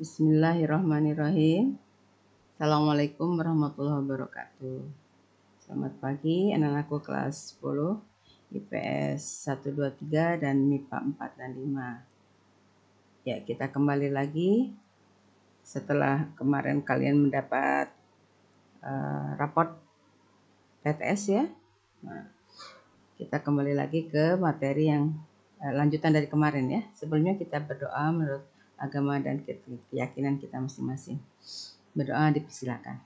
Bismillahirrahmanirrahim. Assalamualaikum warahmatullahi wabarakatuh. Selamat pagi anak-anakku kelas 10 IPS 1, 2, 3 dan MIPA 4 dan 5. Ya, kita kembali lagi setelah kemarin kalian mendapat raport PTS ya. Nah, kita kembali lagi ke materi yang lanjutan dari kemarin ya. Sebelumnya kita berdoa menurut agama dan keyakinan kita masing-masing. Berdoa dipersilakan.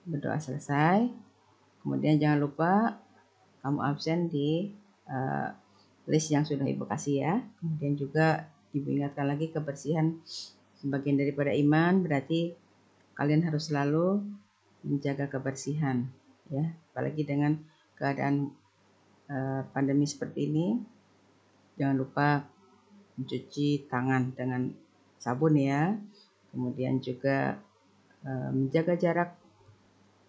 Berdoa selesai. Kemudian jangan lupa kamu absen di list yang sudah Ibu kasih ya. Kemudian juga Ibu ingatkan lagi kebersihan sebagian daripada iman, berarti kalian harus selalu menjaga kebersihan ya. Apalagi dengan keadaan pandemi seperti ini, jangan lupa mencuci tangan dengan sabun ya. Kemudian juga menjaga jarak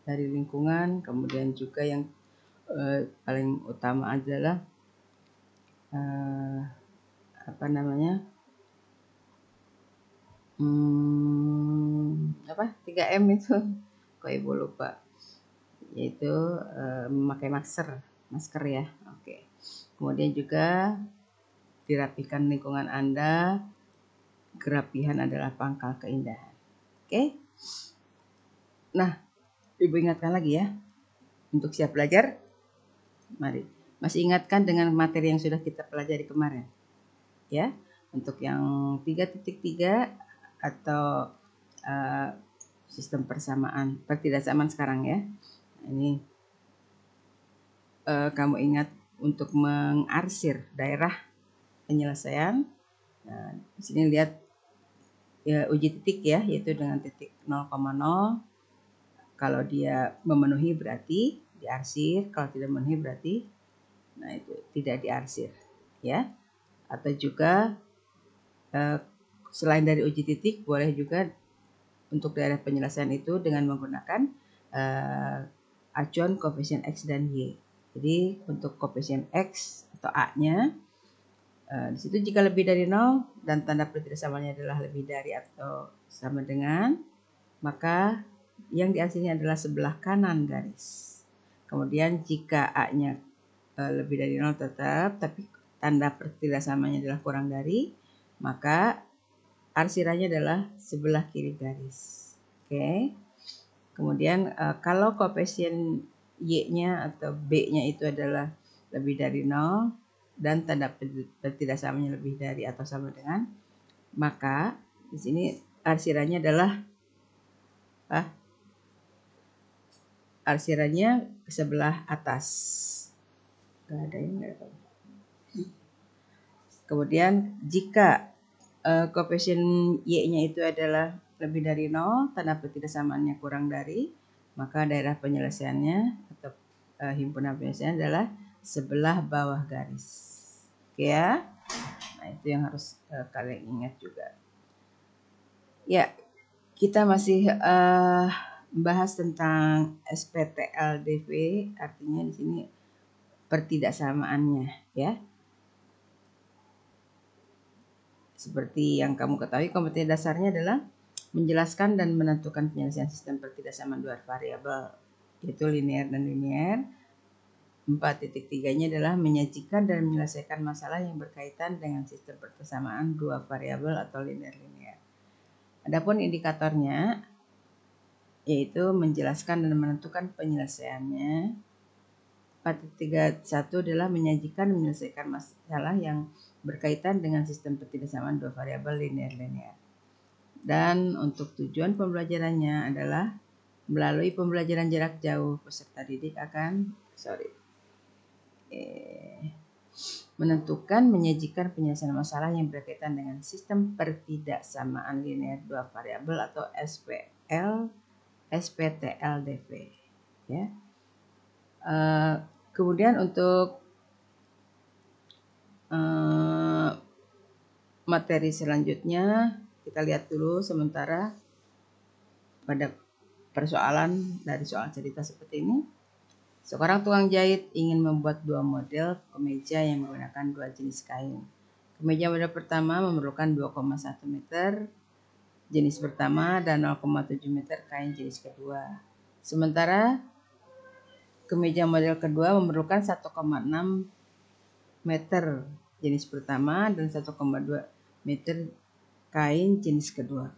dari lingkungan. Kemudian juga yang paling utama adalah 3M itu kok Ibu lupa, yaitu memakai masker ya. Oke. Kemudian juga dirapikan lingkungan Anda. Kerapihan adalah pangkal keindahan. Oke. Nah, Ibu ingatkan lagi ya, untuk siap belajar, mari. Masih ingatkan dengan materi yang sudah kita pelajari kemarin. Ya, untuk yang 3.3 atau sistem pertidaksamaan sekarang ya. Ini kamu ingat untuk mengarsir daerah penyelesaian. Nah, di sini lihat ya, uji titik ya, yaitu dengan titik 0,0. Kalau dia memenuhi berarti diarsir, kalau tidak memenuhi berarti itu tidak diarsir ya. Atau juga selain dari uji titik, boleh juga untuk daerah penyelesaian itu dengan menggunakan acuan koefisien X dan Y. Jadi untuk koefisien X atau A-nya di situ jika lebih dari 0 dan tanda pertidaksamanya adalah lebih dari atau sama dengan, maka yang diarsirnya adalah sebelah kanan garis. Kemudian jika A-nya lebih dari 0 tetap, tapi tanda pertidaksamanya adalah kurang dari, maka arsirannya adalah sebelah kiri garis. Oke. Kemudian kalau koefisien Y-nya atau B-nya itu adalah lebih dari 0 dan tanda pertidaksamanya lebih dari atau sama dengan, maka di sini arsirannya adalah arsirannya ke sebelah atas. Kemudian jika koefisien Y-nya itu adalah lebih dari 0, tanda pertidaksamaannya kurang dari, maka daerah penyelesaiannya atau himpunan penyelesaian adalah sebelah bawah garis. Oke ya. Nah, itu yang harus kalian ingat juga. Ya, kita masih membahas tentang SPTLDV, artinya di sini pertidaksamaannya ya. Seperti yang kamu ketahui, kompetensi dasarnya adalah menjelaskan dan menentukan penyelesaian sistem pertidaksamaan dua variabel, yaitu linear dan linear. 4.3-nya adalah menyajikan dan menyelesaikan masalah yang berkaitan dengan sistem persamaan dua variabel atau linear-linear. Adapun indikatornya yaitu menjelaskan dan menentukan penyelesaiannya. 4.1 adalah menyajikan dan menyelesaikan masalah yang berkaitan dengan sistem pertidaksamaan dua variabel linear-linear. Dan untuk tujuan pembelajarannya adalah melalui pembelajaran jarak jauh, peserta didik akan menentukan, menyajikan penyelesaian masalah yang berkaitan dengan sistem pertidaksamaan linear dua variabel atau SPTLDV ya. Kemudian untuk materi selanjutnya kita lihat dulu sementara pada persoalan dari soal cerita seperti ini. Seorang tukang jahit ingin membuat dua model kemeja yang menggunakan dua jenis kain. Kemeja model pertama memerlukan 2,1 meter jenis pertama dan 0,7 meter kain jenis kedua. Sementara kemeja model kedua memerlukan 1,6 meter jenis pertama dan 1,2 meter kain jenis kedua.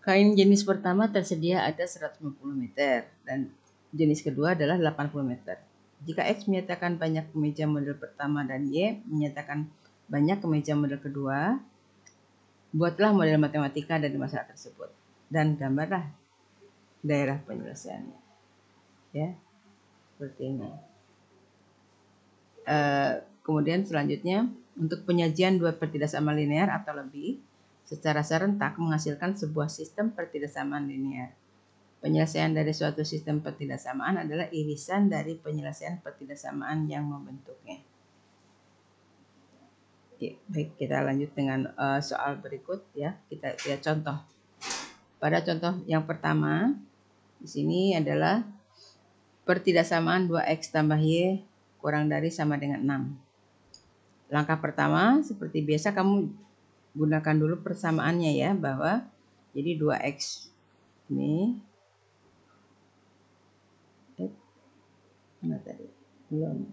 Kain jenis pertama tersedia ada 150 meter dan jenis kedua adalah 80 meter. Jika X menyatakan banyak kemeja model pertama dan Y menyatakan banyak kemeja model kedua, buatlah model matematika dari masalah tersebut dan gambarlah daerah penyelesaiannya. Ya, seperti ini. Kemudian selanjutnya, untuk penyajian dua pertidaksamaan linear atau lebih secara serentak menghasilkan sebuah sistem pertidaksamaan linear. Penyelesaian dari suatu sistem pertidaksamaan adalah irisan dari penyelesaian pertidaksamaan yang membentuknya. Oke, baik, kita lanjut dengan soal berikut ya. Kita lihat contoh. Pada contoh yang pertama, di sini adalah pertidaksamaan 2x tambah y kurang dari sama dengan 6. Langkah pertama, seperti biasa kamu gunakan dulu persamaannya ya, bahwa jadi 2x ini mana tadi? Belum.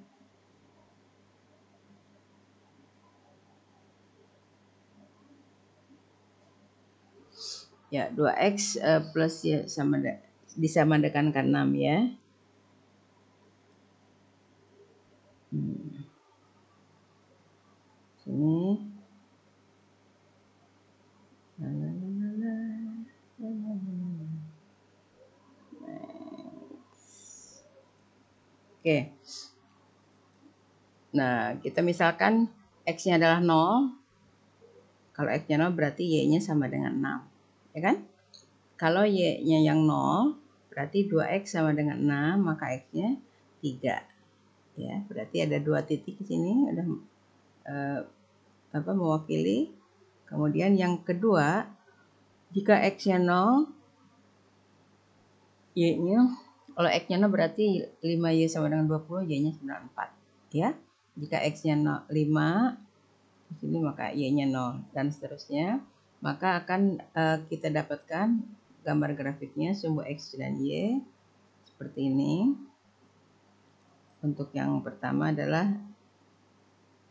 Ya, 2x plus y sama disamankan 6 ya. Sini. Oke. Nah, kita misalkan x-nya adalah 0. Kalau x-nya 0 berarti y-nya sama dengan 6. Ya kan? Kalau y-nya yang 0, berarti 2x sama dengan 6, maka x-nya 3. Ya, berarti ada 2 titik di sini udah mewakili. Kemudian yang kedua, jika x-nya 0, y-nya kalau x-nya 0 berarti 5y sama dengan 20, y-nya 94. Ya. Jika x-nya 5 di sini maka y-nya 0 dan seterusnya. Maka akan kita dapatkan gambar grafiknya sumbu x dan y seperti ini. Untuk yang pertama adalah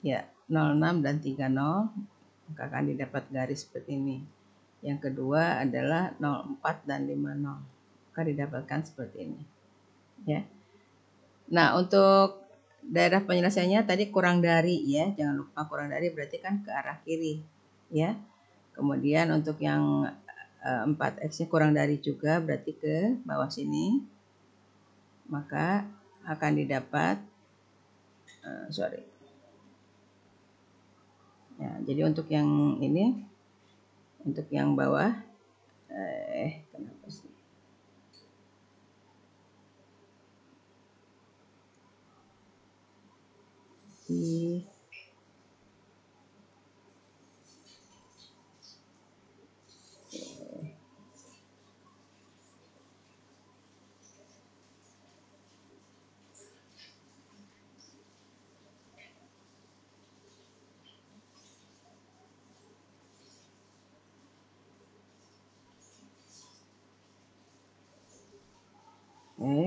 ya 06 dan 30, maka akan didapat garis seperti ini. Yang kedua adalah 04 dan 50, maka didapatkan seperti ini. Ya. Nah, untuk daerah penyelesaiannya tadi kurang dari ya, jangan lupa kurang dari berarti kan ke arah kiri ya. Kemudian untuk yang 4x-nya kurang dari juga berarti ke bawah sini. Maka akan didapat ya, jadi untuk yang ini, untuk yang bawah kenapa sih?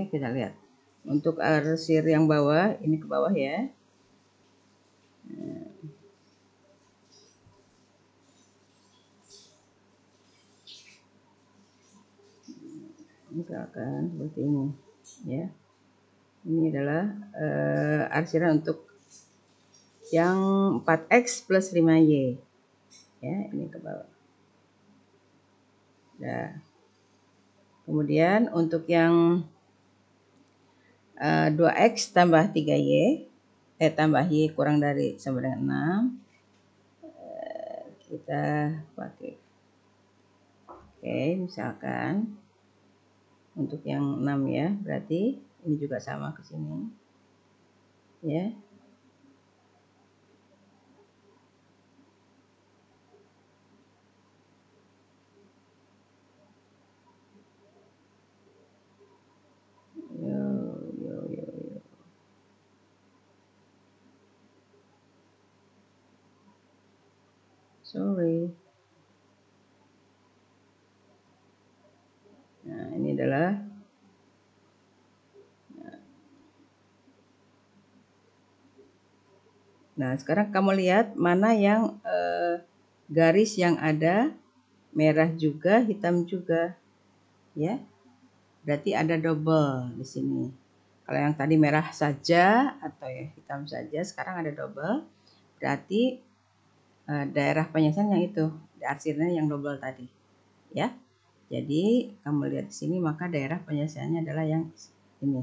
Kita lihat. Untuk arsir yang bawah, ini ke bawah ya. Misalkan seperti ini ya. Ini adalah arsiran untuk yang 4x plus 5y ya, ini ke bawah. Nah, kemudian untuk yang 2x tambah 3y tambah y kurang dari sama dengan 6, kita pakai misalkan untuk yang 6 ya, berarti ini juga sama ke sini ya. sorry. Nah, ini adalah Nah, sekarang kamu lihat mana yang garis yang ada merah juga, hitam juga, ya. Berarti ada double di sini. Kalau yang tadi merah saja atau ya hitam saja, sekarang ada double. Berarti daerah penyelesaian yang itu, arsirnya yang double tadi, ya. Jadi kamu lihat di sini, maka daerah penyelesaiannya adalah yang ini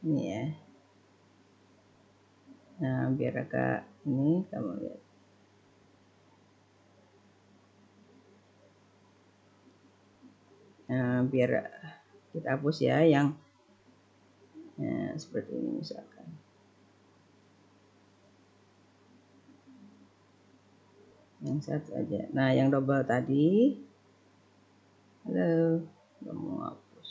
ya. Nah, biar agak ini kamu lihat. Nah, biar kita hapus ya yang seperti ini misalkan. Yang satu aja. Nah, yang double tadi. Halo, kamu hapus.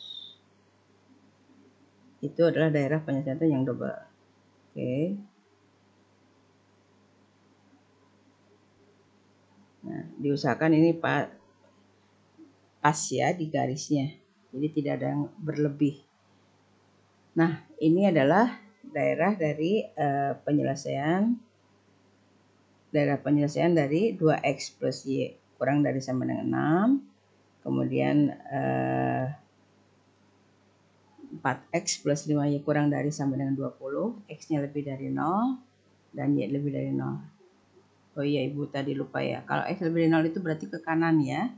Itu adalah daerah penyelesaian yang double. Oke. Nah, diusahakan ini pas ya di garisnya. Jadi tidak ada yang berlebih. Nah, ini adalah daerah dari daerah penyelesaian dari 2x plus y kurang dari sama dengan 6. Kemudian 4x plus 5y kurang dari sama dengan 20. X-nya lebih dari 0 dan y lebih dari 0. Oh iya, Ibu tadi lupa ya. Kalau X lebih dari 0 itu berarti ke kanan ya.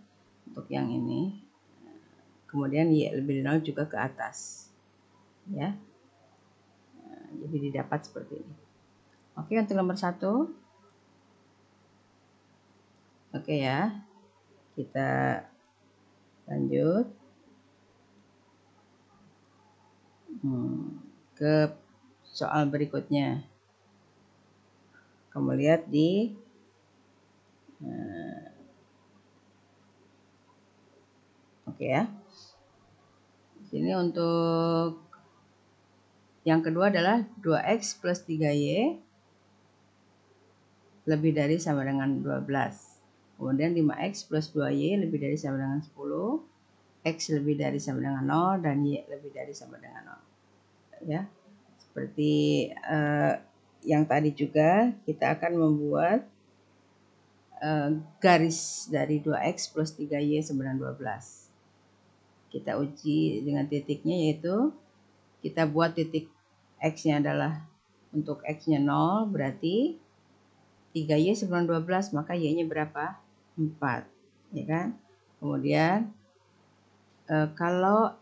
Untuk yang ini. Kemudian Y lebih dari 0 juga ke atas. Ya. Nah, jadi didapat seperti ini. Oke, untuk nomor 1. Oke ya. Kita lanjut. Ke soal berikutnya. Kamu lihat di oke ya. Sini untuk yang kedua adalah 2x plus 3y lebih dari sama dengan 12. Kemudian 5x plus 2y lebih dari sama dengan 10. X lebih dari sama dengan 0 dan Y lebih dari sama dengan 0. Ya. Seperti yang tadi juga kita akan membuat garis dari 2x plus 3y sama dengan 12. Kita uji dengan titiknya, yaitu kita buat titik X-nya adalah untuk X-nya 0, berarti 3y sama dengan 12, maka Y-nya berapa? 4, ya kan? Kemudian kalau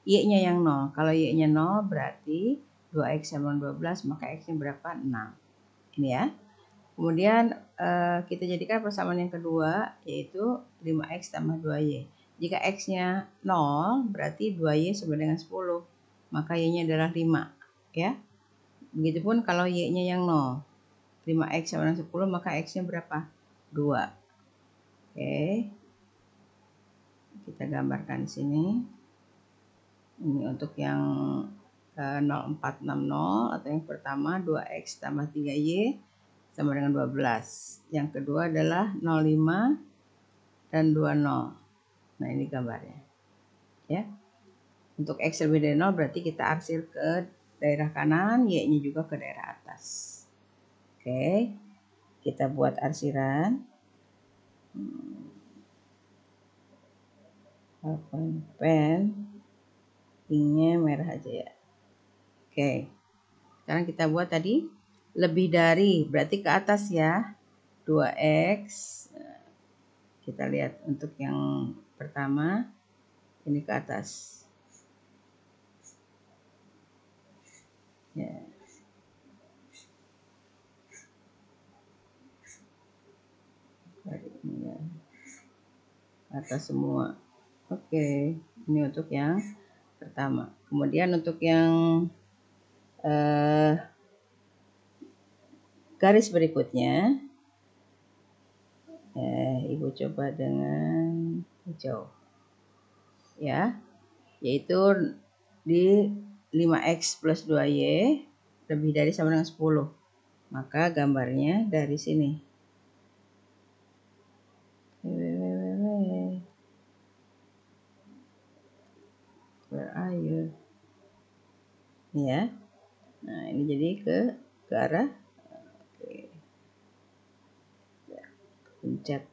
Y-nya yang 0, kalau Y-nya 0 berarti 2x sama 12, maka X-nya berapa? 6. Ini ya. Kemudian kita jadikan persamaan yang kedua, yaitu 5x tambah 2y. Jika X-nya 0, berarti 2y sama dengan 10, maka Y-nya adalah 5. Ya. Begitupun kalau Y-nya yang 0, 5x sama dengan 10, maka X-nya berapa? 2. Oke. Kita gambarkan di sini. Ini untuk yang 0460 atau yang pertama 2x tambah 3y sama dengan 12. Yang kedua adalah 05 dan 20. Nah, ini gambarnya. Ya. Untuk x lebih dari 0 berarti kita arsir ke daerah kanan, y-nya juga ke daerah atas. Oke. Kita buat arsiran. Pen inknya merah aja ya. Oke. Sekarang kita buat tadi lebih dari, berarti ke atas ya. 2x. Kita lihat untuk yang pertama ini ke atas. Ya. Ini ya. Atas semua. Oke, ini untuk yang pertama. Kemudian untuk yang garis berikutnya, Ibu coba dengan hijau, ya, yaitu di 5x plus 2y lebih dari sama dengan 10. Maka gambarnya dari sini. Where are you? Ini ya. Nah, ini jadi ke arah pencet.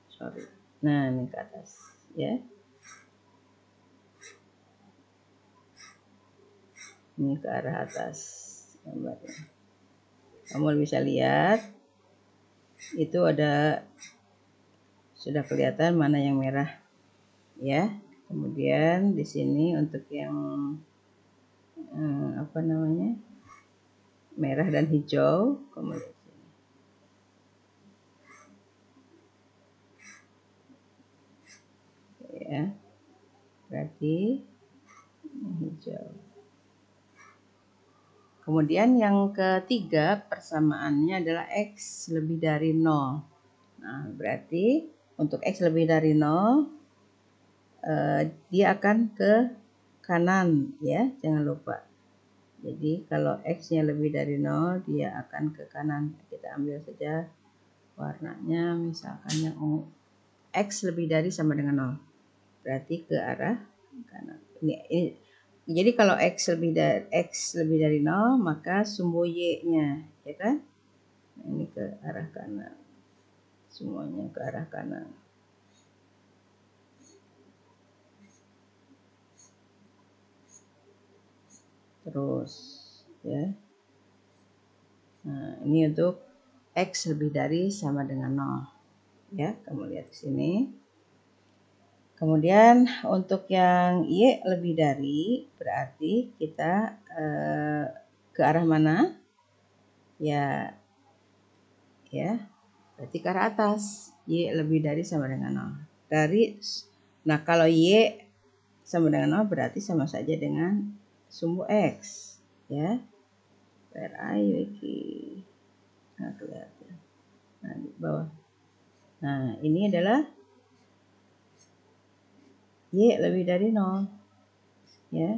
Sorry. Nah, ini ke atas ya. Ini ke arah atas gambarnya. Kamu bisa lihat itu ada sudah kelihatan mana yang merah ya. Kemudian di sini untuk yang apa namanya, merah dan hijau, kemudian ya, berarti hijau. Kemudian yang ketiga persamaannya adalah X lebih dari 0. Nah, berarti untuk X lebih dari 0 dia akan ke kanan ya, jangan lupa. Jadi kalau X-nya lebih dari 0 dia akan ke kanan. Kita ambil saja warnanya misalkan yang ungu. X lebih dari sama dengan 0. Berarti ke arah kanan. Ini jadi kalau X lebih dari 0 maka sumbu Y-nya ya kan? Ini ke arah kanan. Semuanya ke arah kanan. Terus ya. Nah, ini untuk X lebih dari sama dengan 0. Ya, kamu lihat di sini. Kemudian untuk yang Y lebih dari berarti kita ke arah mana? Ya, berarti ke arah atas. Y lebih dari sama dengan 0. Nah kalau Y sama dengan 0 berarti sama saja dengan sumbu X. Ya. Where are you, Iki? Nah, kelihatan. Nah, di bawah. Nah, ini adalah Y lebih dari 0. Ya.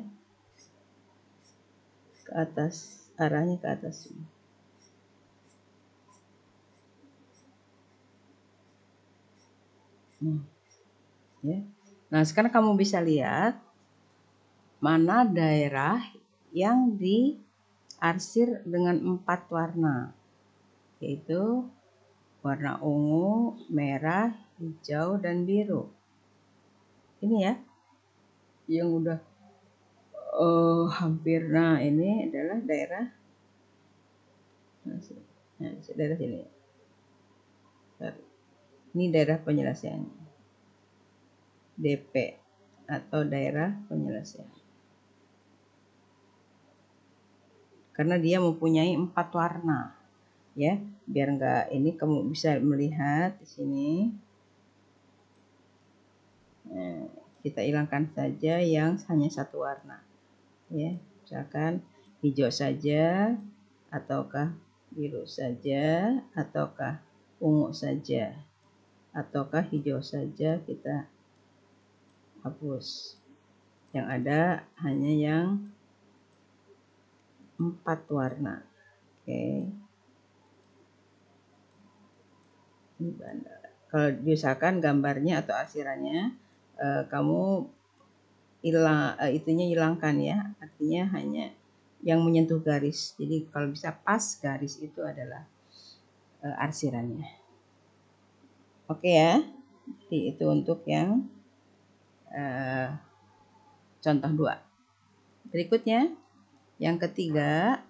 Ke atas, arahnya ke atas. Ya. Nah, sekarang kamu bisa lihat mana daerah yang diarsir dengan 4 warna, yaitu warna ungu, merah, hijau, dan biru. Ini ya, yang udah hampir. Nah, ini adalah daerah. Nah, daerah sini. Ini daerah penyelesaiannya. DP atau daerah penyelesaian. Karena dia mempunyai 4 warna. Ya, biar enggak ini kamu bisa melihat di sini. Nah, kita hilangkan saja yang hanya satu warna. Ya, misalkan hijau saja, ataukah biru saja, ataukah ungu saja, ataukah hijau saja, kita hapus. Yang ada hanya yang 4 warna. Oke. Ini bandar. Kalau misalkan gambarnya atau arsirannya kamu hilangkan ya, artinya hanya yang menyentuh garis. Jadi kalau bisa pas garis itu adalah arsirannya. Oke ya. Jadi itu untuk yang contoh 2. Berikutnya yang ketiga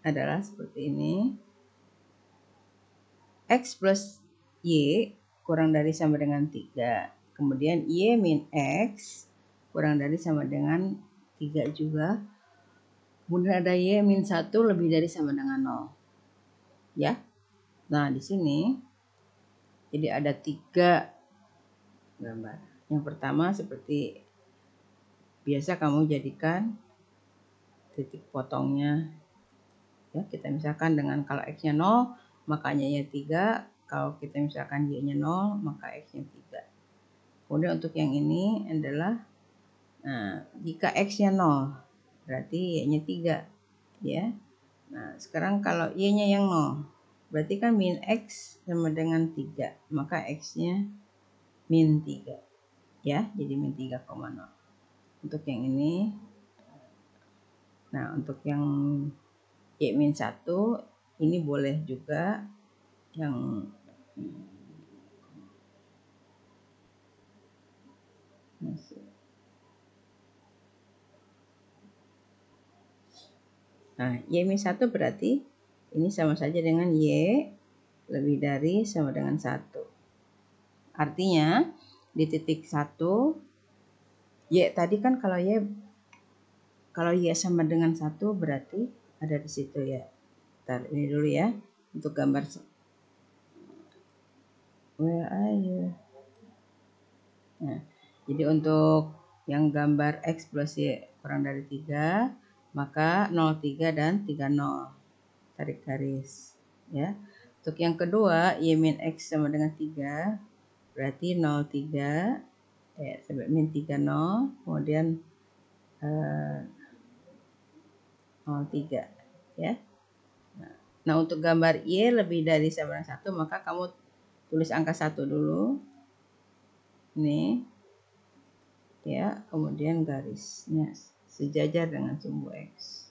adalah seperti ini. X plus Y kurang dari sama dengan 3. Kemudian Y min X kurang dari sama dengan 3 juga. Kemudian ada Y min 1 lebih dari sama dengan 0. Ya. Nah, di sini jadi ada 3 gambar. Yang pertama seperti biasa kamu jadikan titik potongnya. Ya, kita misalkan dengan kalau X-nya 0, makanya Y 3. Kalau kita misalkan Y-nya 0, maka X-nya 3. Kemudian untuk yang ini adalah, nah, jika X-nya 0, berarti Y-nya 3. Ya. Nah, sekarang kalau Y-nya yang 0, berarti kan min X sama dengan 3. Maka X-nya min 3. Ya, jadi min 3,0. untuk yang ini. Nah, untuk yang Y-1 ini boleh juga yang nah, Y-1 berarti ini sama saja dengan Y lebih dari sama dengan 1. Artinya di titik 1 Y tadi kan kalau Y sama dengan 1 berarti ada di situ ya. Bentar, ini dulu ya untuk gambar. Where are you? Nah, jadi untuk yang gambar X plus Y kurang dari 3, maka 03 dan 30. Tarik garis ya. Untuk yang kedua, Y min X sama dengan 3, berarti 03 sampai min 30, kemudian 03 ya. Nah, untuk gambar Y lebih dari sama dengan 1, maka kamu tulis angka 1 dulu. Ini ya, kemudian garisnya sejajar dengan sumbu X.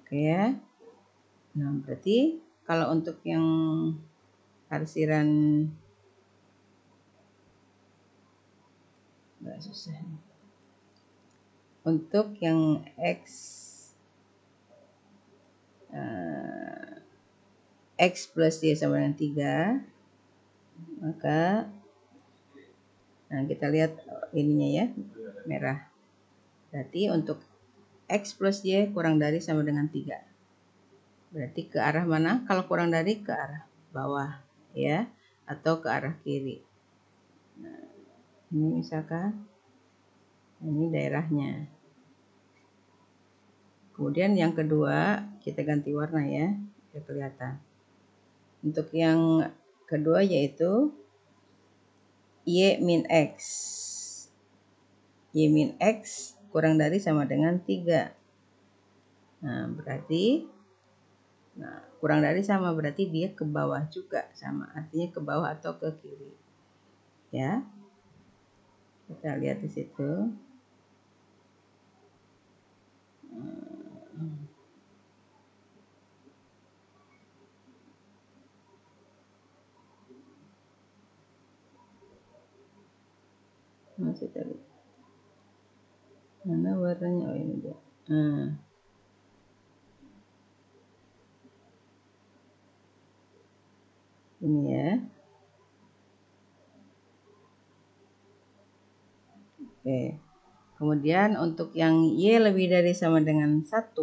Oke ya. Nah, berarti kalau untuk yang arsiran nggak susah. Untuk yang X plus Y sama dengan 3, maka nah kita lihat ininya ya, merah. Berarti untuk X plus Y kurang dari sama dengan 3. Berarti ke arah mana? Kalau kurang dari ke arah bawah ya, atau ke arah kiri. Nah, ini misalkan ini daerahnya. Kemudian yang kedua kita ganti warna ya, biar kelihatan. Untuk yang kedua yaitu Y min X. Y min X kurang dari sama dengan 3. Nah, berarti kurang dari sama berarti dia ke bawah juga sama. Artinya ke bawah atau ke kiri. Ya. Kita lihat di situ. Masih tadi. Mana warnanya? Oh, ini dia. Ini ya. Oke. Kemudian untuk yang Y lebih dari sama dengan 1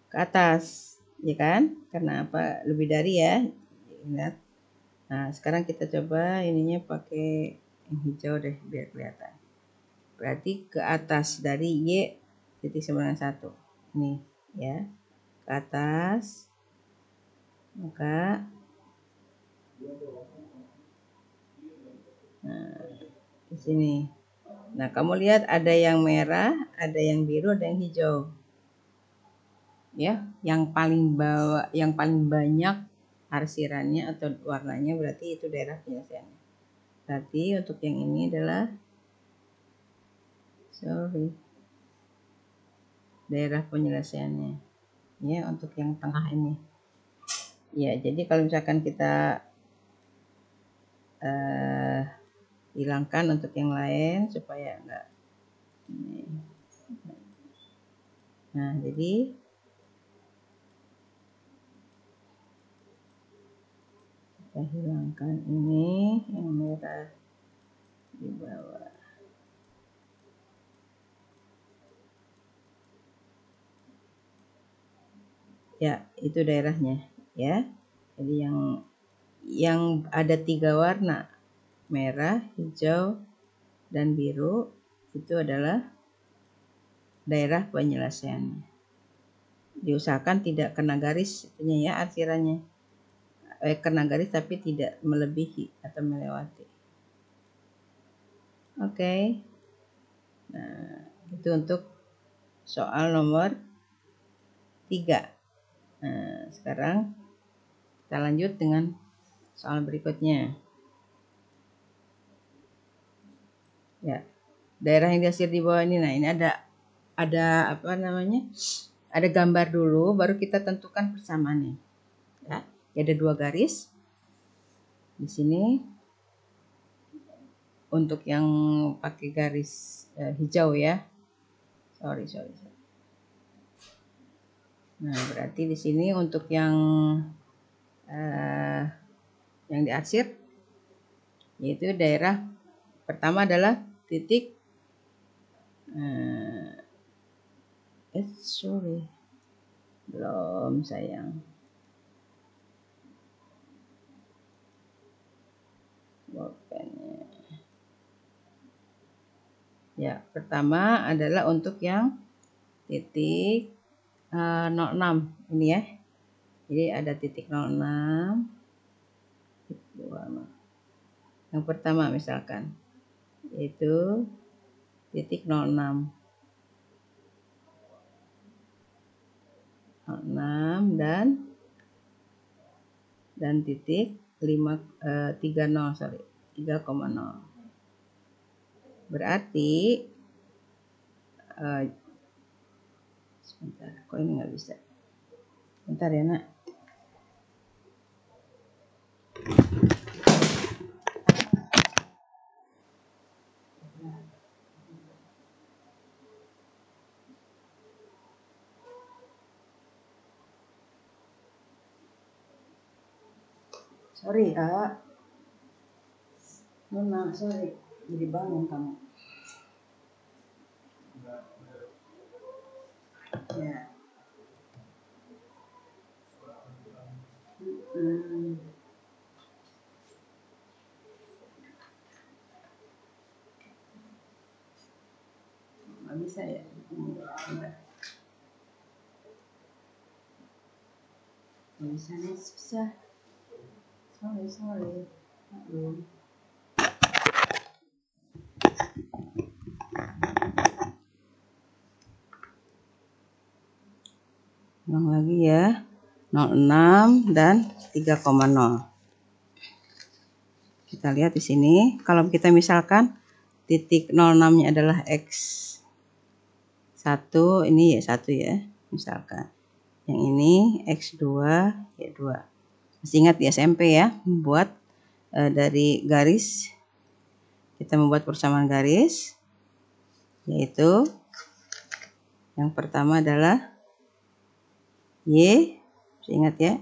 ke atas, ya kan? Karena apa? Lebih dari ya. Ingat. Nah, sekarang kita coba ininya pakai yang hijau deh biar kelihatan. Berarti ke atas dari Y titik sama dengan 1. Nih, ya. Ke atas. Maka di sini. Nah, kamu lihat ada yang merah, ada yang biru, ada yang hijau. Ya, yang paling bawah, yang paling banyak arsirannya atau warnanya berarti itu daerah penyelesaiannya. Berarti untuk yang ini adalah daerah penyelesaiannya. Ya, untuk yang tengah ini. Ya, jadi kalau misalkan kita hilangkan untuk yang lain supaya enggak ini. Nah, jadi kita hilangkan ini yang merah di bawah. Ya, itu daerahnya ya. Jadi yang ada 3 warna, merah, hijau, dan biru, itu adalah daerah penyelesaiannya. Diusahakan tidak kena garis itunya ya, arsirannya. Kena garis tapi tidak melebihi atau melewati. Oke. Nah, itu untuk soal nomor 3. Nah, sekarang kita lanjut dengan soal berikutnya. Ya. daerah yang diarsir di bawah ini. Nah, ini ada apa namanya? Ada gambar dulu, baru kita tentukan persamaannya. Ya, ada 2 garis di sini. Untuk yang pakai garis hijau ya. Sorry. Nah, berarti di sini untuk yang diarsir, yaitu daerah pertama adalah titik belum sayang. Bolpennya. Ya, pertama adalah untuk yang titik 06 ini ya. Jadi ada titik 06, yang pertama misalkan, yaitu titik 06 dan titik 3,0. Berarti sebentar, kok ini nggak bisa. Bentar ya nak. Sorry kak, Nona, sorry, jadi bangun kamu. Ya. Nggak bisa ya. Nggak bisa nih, susah. Sorry. Aduh. Ulang lagi ya. 06 dan 3,0. Kita lihat di sini, kalau kita misalkan titik 06-nya adalah X1, ini Y1 ya, misalkan. Yang ini X2, Y2. Masih ingat di SMP ya, membuat dari garis, kita membuat persamaan garis, yaitu yang pertama adalah Y, masih ingat ya,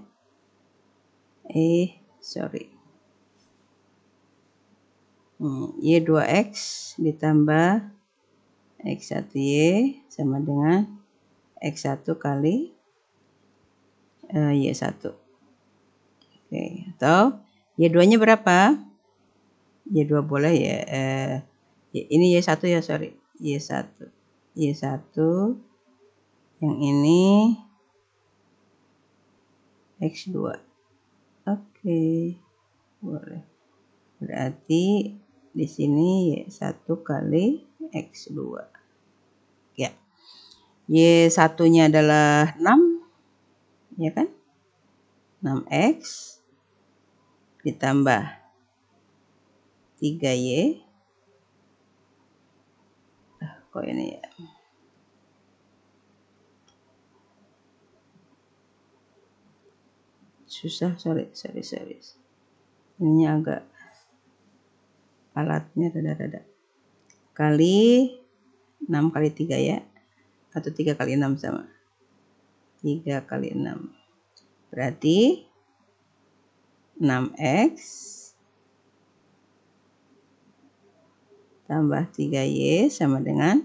Y2X ditambah X1Y sama dengan X1 kali Y1. Oke, atau Y2-nya berapa? Y2 boleh ya. Ini Y1 ya, sorry. Y1. Yang ini X2. Oke, boleh. Berarti di sini Y1 kali X2. Ya. Y1-nya adalah 6. Ya kan? 6X ditambah 3Y. Kok ini ya? Susah, sorry. Ininya agak, alatnya rada-rada. Kali 6 kali 3 ya. Atau 3 kali 6 sama. 3 kali 6. Berarti 6X tambah 3Y sama dengan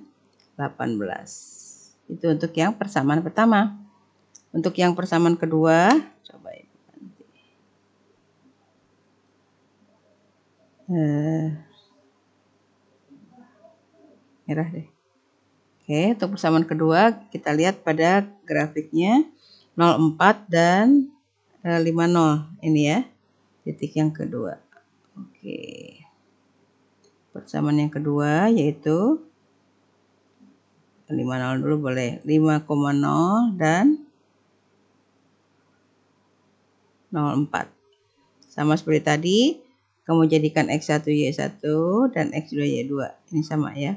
18. Itu untuk yang persamaan pertama. Untuk yang persamaan kedua, coba ibu nanti. Merah deh. Oke, untuk persamaan kedua kita lihat pada grafiknya 04 dan 50 ini ya. Titik yang kedua. Oke. Persamaan yang kedua yaitu 50 dulu boleh. 5,0 dan 04. Sama seperti tadi, kamu jadikan X1 Y1 dan X2 Y2. Ini sama ya,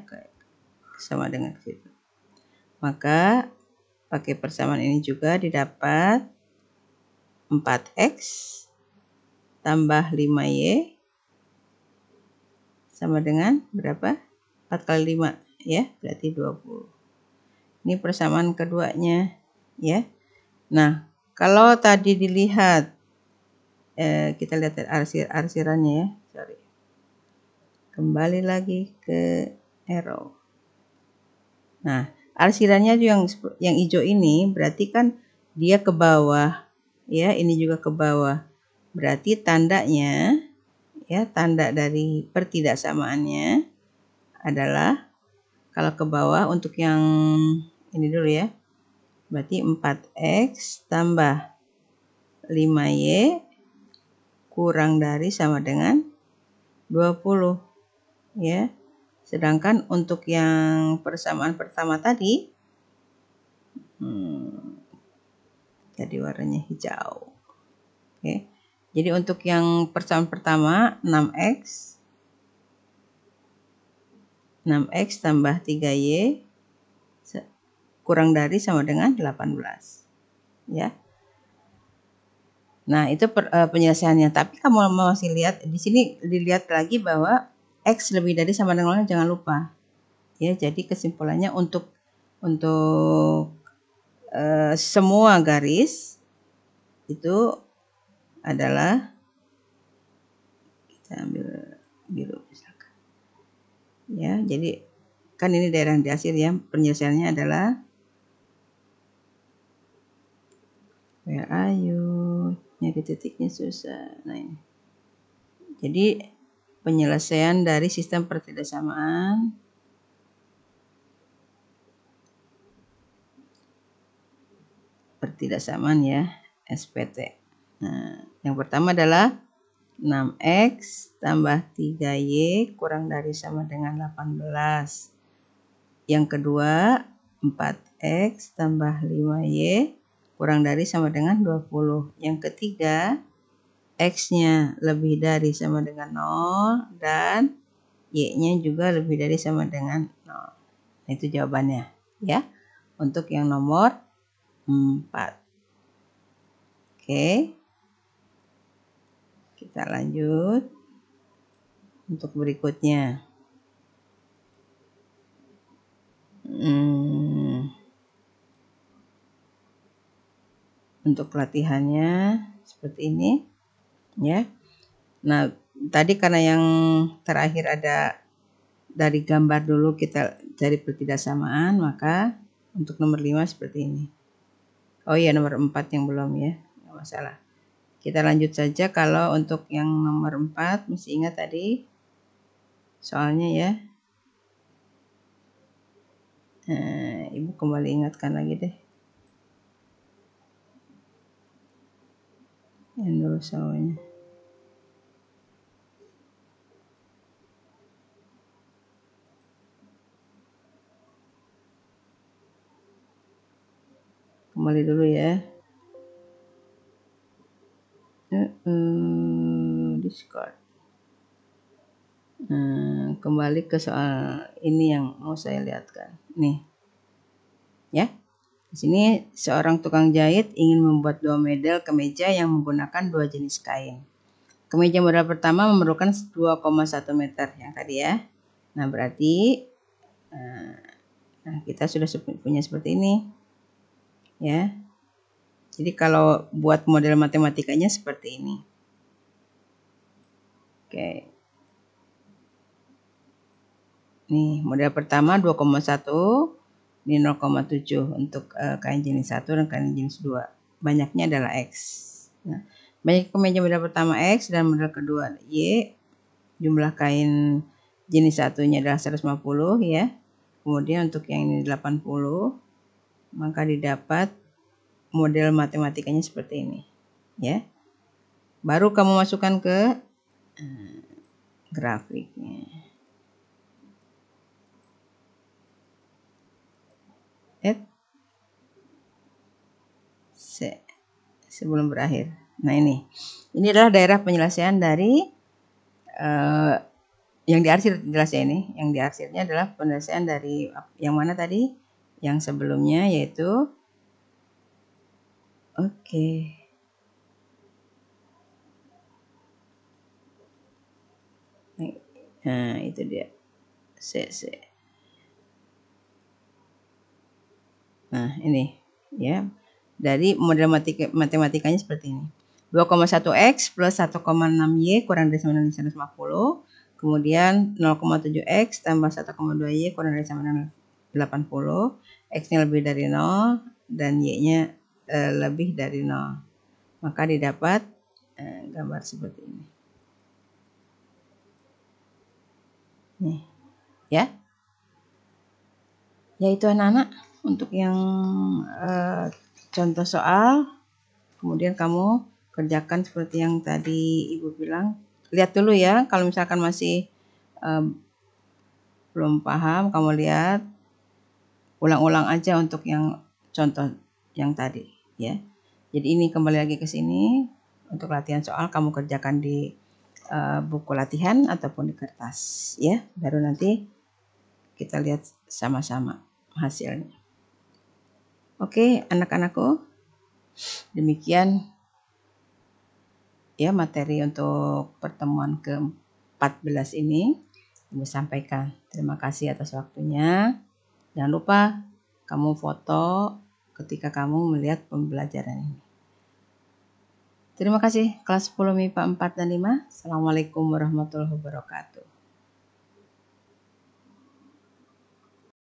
sama dengan situ. Maka pakai persamaan ini juga didapat 4X tambah 5Y sama dengan berapa? 4 kali 5 ya, berarti 20. Ini persamaan keduanya ya. Nah, kalau tadi dilihat kita lihat arsirannya ya. Sorry. Kembali lagi ke arrow. Nah, arsirannya yang hijau ini berarti kan dia ke bawah ya, ini juga ke bawah. Berarti tandanya ya, tanda dari pertidaksamaannya adalah kalau ke bawah untuk yang ini dulu ya. Berarti 4X tambah 5Y kurang dari sama dengan 20 ya. Sedangkan untuk yang persamaan pertama tadi jadi warnanya hijau. Oke. Jadi untuk yang persamaan pertama 6X tambah 3Y kurang dari sama dengan 18 ya. Nah, itu penyelesaiannya. Tapi kamu masih lihat di sini, dilihat lagi bahwa X lebih dari sama dengan 0, jangan lupa. Ya, jadi kesimpulannya untuk semua garis itu adalah, kita ambil biru misalkan. Ya, jadi kan ini daerah yang diakhir ya. Penyelesaiannya adalah where are you? Nyari titiknya susah. Nah, ini. Jadi penyelesaian dari sistem pertidaksamaan ya, SPT. Nah, yang pertama adalah 6X tambah 3Y kurang dari sama dengan 18. Yang kedua 4X tambah 5Y kurang dari sama dengan 20. Yang ketiga X-nya lebih dari sama dengan 0 dan Y-nya juga lebih dari sama dengan 0. Nah, itu jawabannya ya untuk yang nomor 4. Oke. Kita lanjut untuk berikutnya. Untuk latihannya seperti ini ya. Nah, tadi karena yang terakhir ada dari gambar dulu kita cari pertidaksamaan, maka untuk nomor 5 seperti ini. Oh iya, nomor 4 yang belum ya, nggak masalah. Kita lanjut saja. Kalau untuk yang nomor 4 mesti ingat tadi soalnya ya. Ibu kembali ingatkan lagi deh. Yang dulu soalnya. Kembali dulu ya. Discord. Kembali ke soal ini yang mau saya lihatkan. Nih. Ya. Di sini seorang tukang jahit ingin membuat 2 model kemeja yang menggunakan 2 jenis kain. Kemeja model pertama memerlukan 2,1 meter yang tadi ya. Nah, berarti kita sudah punya seperti ini. Ya. Jadi kalau buat model matematikanya seperti ini. Oke. Nih, model pertama 2,1, ini 0,7 untuk kain jenis 1 dan kain jenis 2. Banyaknya adalah X. Nah, banyak kemeja model pertama X dan model kedua Y. Jumlah kain jenis 1-nya adalah 150 ya. Kemudian untuk yang ini 80, maka didapat model matematikanya seperti ini ya. Baru kamu masukkan ke grafiknya. Sebelum berakhir. Nah, ini adalah daerah penyelesaian dari yang diarsir jelas ya ini. Yang diarsirnya adalah penyelesaian dari yang mana tadi? Yang sebelumnya yaitu Nah, itu dia. Nah, ini ya. Dari model matematikanya seperti ini. 2,1x plus 1,6y kurang dari sama dengan 150. Kemudian 0,7x tambah 1,2y kurang dari sama dengan 80. X-nya lebih dari 0 dan y-nya lebih dari 0. Maka didapat gambar seperti ini. Nih, ya. Yaitu anak-anak untuk yang contoh soal, kemudian kamu kerjakan seperti yang tadi Ibu bilang. Lihat dulu ya, kalau misalkan masih belum paham, kamu lihat, ulang-ulang aja untuk yang contoh yang tadi, ya. Jadi ini kembali lagi ke sini, untuk latihan soal kamu kerjakan di buku latihan ataupun di kertas, ya. Baru nanti kita lihat sama-sama hasilnya. Oke, anak-anakku, demikian ya materi untuk pertemuan ke-14 ini Ibu sampaikan. Terima kasih atas waktunya. Jangan lupa kamu foto ketika kamu melihat pembelajaran ini. Terima kasih kelas 10 MIPA 4 dan 5. Assalamualaikum warahmatullahi wabarakatuh.